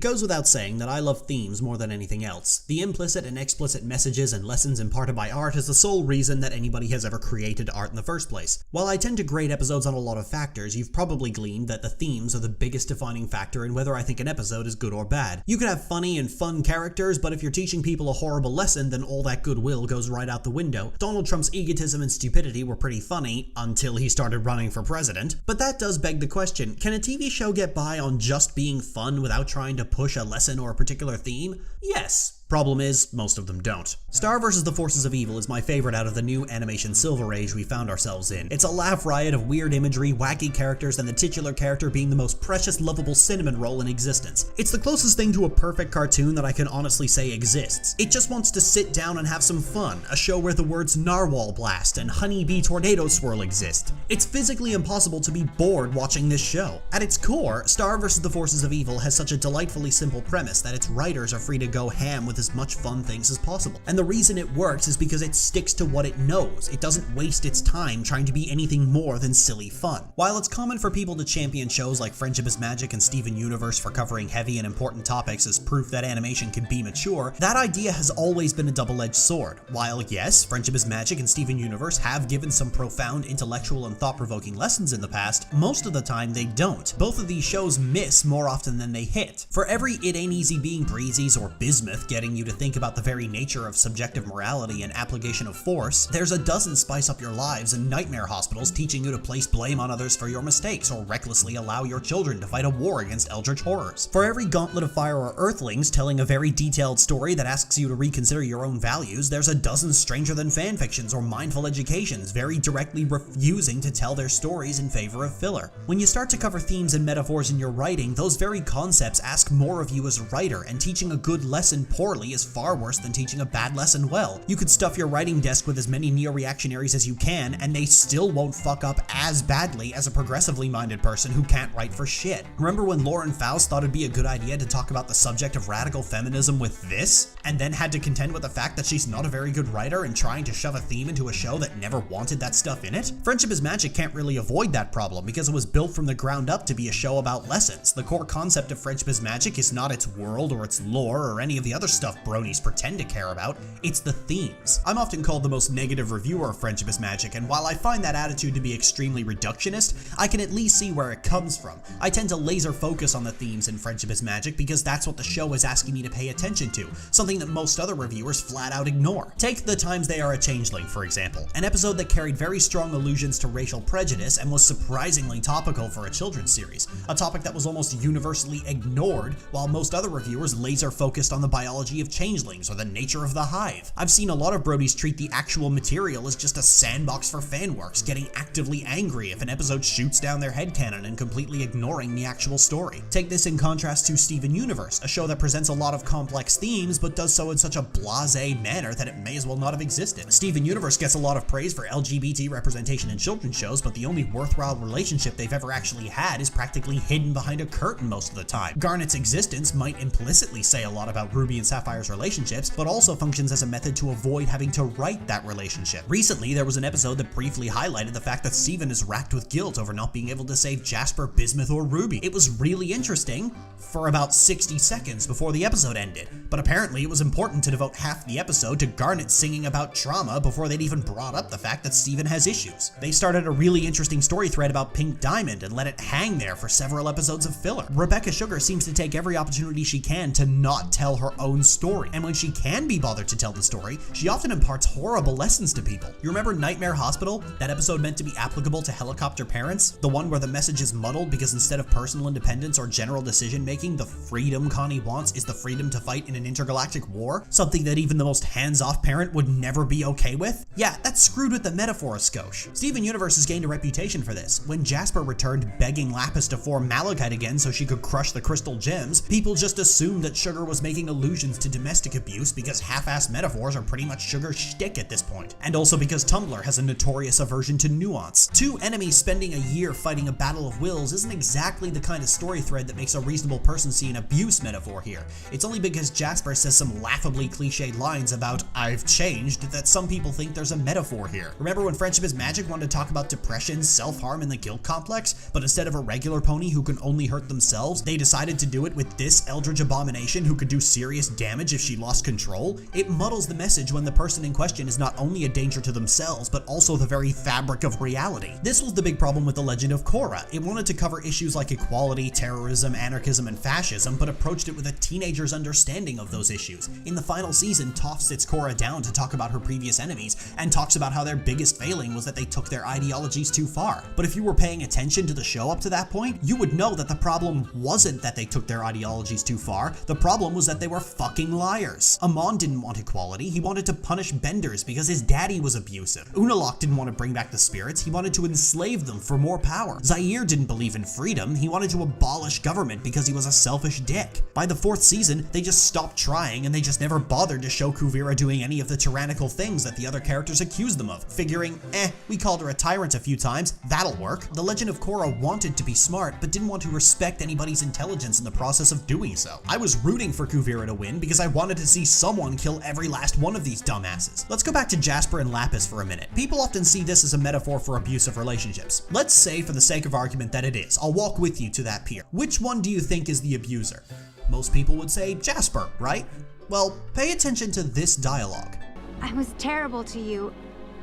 goes without saying that I love themes more than anything else. The implicit and explicit messages and lessons imparted by art is the sole reason that anybody has ever created art in the first place. While I tend to grade episodes on a lot of factors, you've probably gleaned that the themes are the biggest defining factor in whether I think an episode is good or bad. You could have funny and fun characters, but if you're teaching people a horrible lesson, then all that goodwill goes right out the window. Donald Trump's egotism and stupidity were pretty funny, until he started running for president. But that does beg the question, can a TV show get by on just being fun without trying to push a lesson or a particular theme? Yes. Problem is, most of them don't. Star vs. the Forces of Evil is my favorite out of the new animation Silver Age we found ourselves in. It's a laugh riot of weird imagery, wacky characters, and the titular character being the most precious, lovable cinnamon roll in existence. It's the closest thing to a perfect cartoon that I can honestly say exists. It just wants to sit down and have some fun, a show where the words narwhal blast and honeybee tornado swirl exist. It's physically impossible to be bored watching this show. At its core, Star vs. the Forces of Evil has such a delightfully simple premise that its writers are free to go ham with as much fun things as possible. And the reason it works is because it sticks to what it knows. It doesn't waste its time trying to be anything more than silly fun. While it's common for people to champion shows like Friendship is Magic and Steven Universe for covering heavy and important topics as proof that animation can be mature, that idea has always been a double-edged sword. While yes, Friendship is Magic and Steven Universe have given some profound intellectual and thought-provoking lessons in the past, most of the time they don't. Both of these shows miss more often than they hit. For every It Ain't Easy Being Breezy's or Bismuth getting you to think about the very nature of subjective morality and application of force, there's a dozen Spice Up Your Lives and Nightmare Hospitals teaching you to place blame on others for your mistakes or recklessly allow your children to fight a war against eldritch horrors. For every Gauntlet of Fire or Earthlings telling a very detailed story that asks you to reconsider your own values, there's a dozen Stranger Than Fanfictions or Mindful Educations very directly refusing to tell their stories in favor of filler. When you start to cover themes and metaphors in your writing, those very concepts ask more of you as a writer, and teaching a good lesson poorly is far worse than teaching a bad lesson well. You could stuff your writing desk with as many neo-reactionaries as you can, and they still won't fuck up as badly as a progressively minded person who can't write for shit. Remember when Lauren Faust thought it'd be a good idea to talk about the subject of radical feminism with this, and then had to contend with the fact that she's not a very good writer and trying to shove a theme into a show that never wanted that stuff in it? Friendship is Magic can't really avoid that problem because it was built from the ground up to be a show about lessons. The core concept of Friendship is Magic is not its world or its lore or any of the other stuff bronies pretend to care about, it's the themes. I'm often called the most negative reviewer of Friendship is Magic, and while I find that attitude to be extremely reductionist, I can at least see where it comes from. I tend to laser focus on the themes in Friendship is Magic because that's what the show is asking me to pay attention to, something that most other reviewers flat out ignore. Take The Times They Are a Changeling, for example, an episode that carried very strong allusions to racial prejudice and was surprisingly topical for a children's series, a topic that was almost universally ignored, while most other reviewers laser focused on the biology of changelings or the nature of the hive. I've seen a lot of brodies treat the actual material as just a sandbox for fanworks, getting actively angry if an episode shoots down their headcanon and completely ignoring the actual story. Take this in contrast to Steven Universe, a show that presents a lot of complex themes but does so in such a blasé manner that it may as well not have existed. Steven Universe gets a lot of praise for LGBT representation in children's shows, but the only worthwhile relationship they've ever actually had is practically hidden behind a curtain most of the time. Garnet's existence might implicitly say a lot about Ruby and Sapphire's relationships, but also functions as a method to avoid having to write that relationship. Recently, there was an episode that briefly highlighted the fact that Steven is racked with guilt over not being able to save Jasper, Bismuth, or Ruby. It was really interesting for about 60 seconds before the episode ended, but apparently it was important to devote half the episode to Garnet singing about trauma before they'd even brought up the fact that Steven has issues. They started a really interesting story thread about Pink Diamond and let it hang there for several episodes of filler. Rebecca Sugar seems to take every opportunity she can to not tell her own story, and when she can be bothered to tell the story, she often imparts horrible lessons to people. You remember Nightmare Hospital? That episode meant to be applicable to helicopter parents? The one where the message is muddled because instead of personal independence or general decision making, the freedom Connie wants is the freedom to fight in an intergalactic war? Something that even the most hands-off parent would never be okay with? Yeah, that's screwed with the metaphor a skosh. Steven Universe has gained a reputation for this. When Jasper returned begging Lapis to form Malachite again so she could crush the crystal gems, people just assumed that Sugar was making allusions to to domestic abuse because half-assed metaphors are pretty much sugar shtick at this point, and also because Tumblr has a notorious aversion to nuance. Two enemies spending a year fighting a battle of wills isn't exactly the kind of story thread that makes a reasonable person see an abuse metaphor here. It's only because Jasper says some laughably cliched lines about "I've changed" that some people think there's a metaphor here. Remember when Friendship is Magic wanted to talk about depression, self-harm, and the guilt complex, but instead of a regular pony who can only hurt themselves, they decided to do it with this eldritch abomination who could do serious damage if she lost control? It muddles the message when the person in question is not only a danger to themselves, but also the very fabric of reality. This was the big problem with The Legend of Korra. It wanted to cover issues like equality, terrorism, anarchism, and fascism, but approached it with a teenager's understanding of those issues. In the final season, Toph sits Korra down to talk about her previous enemies, and talks about how their biggest failing was that they took their ideologies too far. But if you were paying attention to the show up to that point, you would know that the problem wasn't that they took their ideologies too far, the problem was that they were fucking liars. Amon didn't want equality, he wanted to punish benders because his daddy was abusive. Unalaq didn't want to bring back the spirits, he wanted to enslave them for more power. Zaire didn't believe in freedom, he wanted to abolish government because he was a selfish dick. By the 4th season, they just stopped trying and they just never bothered to show Kuvira doing any of the tyrannical things that the other characters accused them of, figuring, we called her a tyrant a few times, that'll work. The Legend of Korra wanted to be smart, but didn't want to respect anybody's intelligence in the process of doing so. I was rooting for Kuvira to win because I wanted to see someone kill every last one of these dumbasses. Let's go back to Jasper and Lapis for a minute. People often see this as a metaphor for abusive relationships. Let's say, for the sake of argument, that it is. I'll walk with you to that pier. Which one do you think is the abuser? Most people would say Jasper, right? Well, pay attention to this dialogue. I was terrible to you.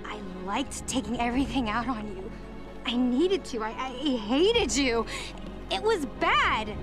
I liked taking everything out on you. I needed to. I hated you. It was bad.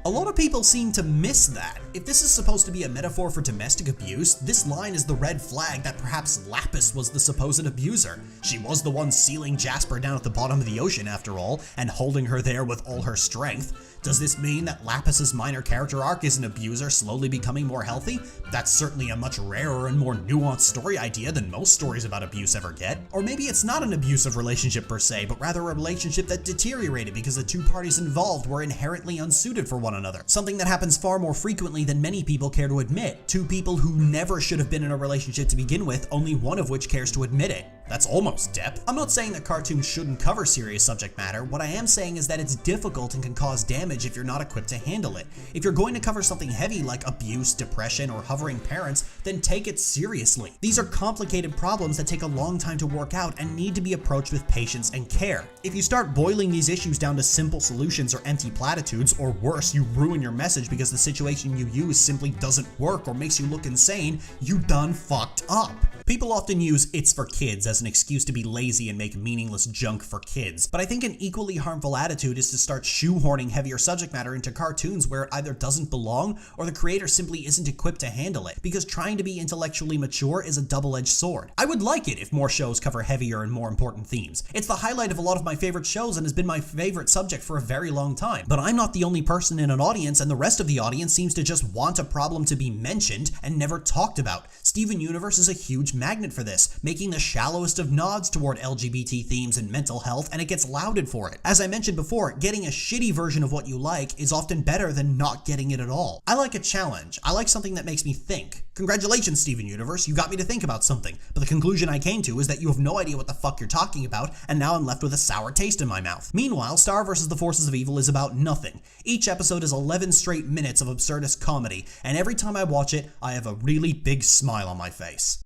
A lot of people seem to miss that. If this is supposed to be a metaphor for domestic abuse, this line is the red flag that perhaps Lapis was the supposed abuser. She was the one sealing Jasper down at the bottom of the ocean after all, and holding her there with all her strength. Does this mean that Lapis's minor character arc is an abuser slowly becoming more healthy? That's certainly a much rarer and more nuanced story idea than most stories about abuse ever get. Or maybe it's not an abusive relationship per se, but rather a relationship that deteriorated because the two parties involved were inherently unsuited for one another. Something that happens far more frequently than many people care to admit. Two people who never should have been in a relationship to begin with, only one of which cares to admit it. That's almost depth. I'm not saying that cartoons shouldn't cover serious subject matter. What I am saying is that it's difficult and can cause damage if you're not equipped to handle it. If you're going to cover something heavy like abuse, depression, or hovering parents, then take it seriously. These are complicated problems that take a long time to work out and need to be approached with patience and care. If you start boiling these issues down to simple solutions or empty platitudes, or worse, you ruin your message because the situation you use simply doesn't work or makes you look insane, you done fucked up. People often use "it's for kids" as an excuse to be lazy and make meaningless junk for kids, but I think an equally harmful attitude is to start shoehorning heavier subject matter into cartoons where it either doesn't belong or the creator simply isn't equipped to handle it, because trying to be intellectually mature is a double-edged sword. I would like it if more shows cover heavier and more important themes. It's the highlight of a lot of my favorite shows and has been my favorite subject for a very long time, but I'm not the only person in an audience, and the rest of the audience seems to just want a problem to be mentioned and never talked about. Steven Universe is a huge magnet for this, making the shallowest of nods toward LGBT themes and mental health, and it gets lauded for it. As I mentioned before, getting a shitty version of what you like is often better than not getting it at all. I like a challenge. I like something that makes me think. Congratulations, Steven Universe, you got me to think about something, but the conclusion I came to is that you have no idea what the fuck you're talking about, and now I'm left with a sour taste in my mouth. Meanwhile, Star vs. the Forces of Evil is about nothing. Each episode is 11 straight minutes of absurdist comedy, and every time I watch it, I have a really big smile on my face.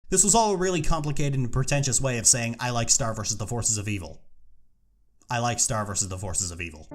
This was all a really complicated and pretentious way of saying I like Star vs. the Forces of Evil. I like Star vs. the Forces of Evil.